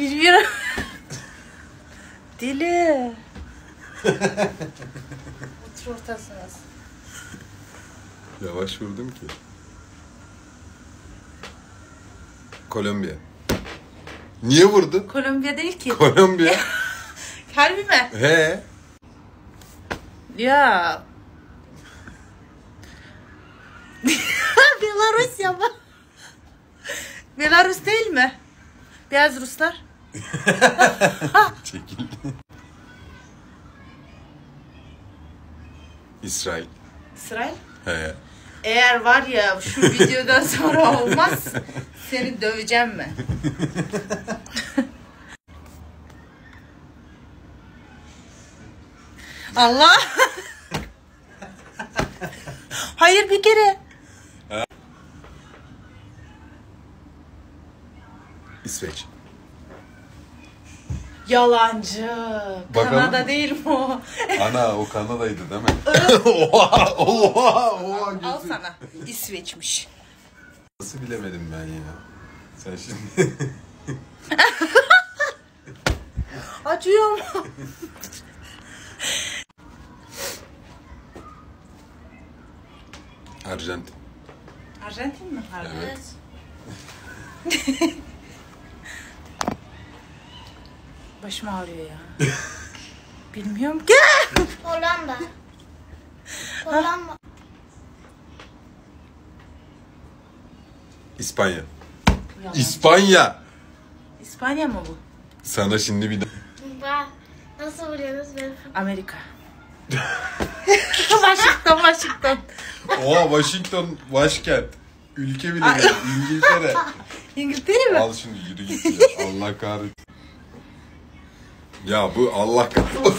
bilmiyorum. Deli. Otur ortasınız. Yavaş vurdum ki. Kolombiya. Niye vurdun? Kolombiya değil ki. Kolombiya. Harbi mi? He. Ya. Belarus ya bak. Belarus değil mi? Beyaz Ruslar. Çekil. İsrail. İsrail. He. Eğer var ya şu videodan sonra olmaz seni döveceğim mi? Allah. Hayır bir kere. İsveç. Yalancı. Bakalım. Kanada değil mi o? Ana o Kanada'ydı değil mi? Oha oha oha. Al sana. İsveç'miş. Nasıl bilemedim ben ya? Sen şimdi... Acıyor mu? Arjantin. Arjantin mi? Evet. Başım ağrıyor ya. Bilmiyorum ki. Hollanda. Hollanda. İspanya. Yalan. İspanya. İspanya mı bu? Sana şimdi bir de... Bak. Nasıl vuruyorsunuz benim? Amerika. Washington. Oha Washington başkent. Ülke bile değil. İngiltere. İngiltere mi? Al şimdi yürü git ya. Allah kahretsin. Ya bu Allah kahretsin.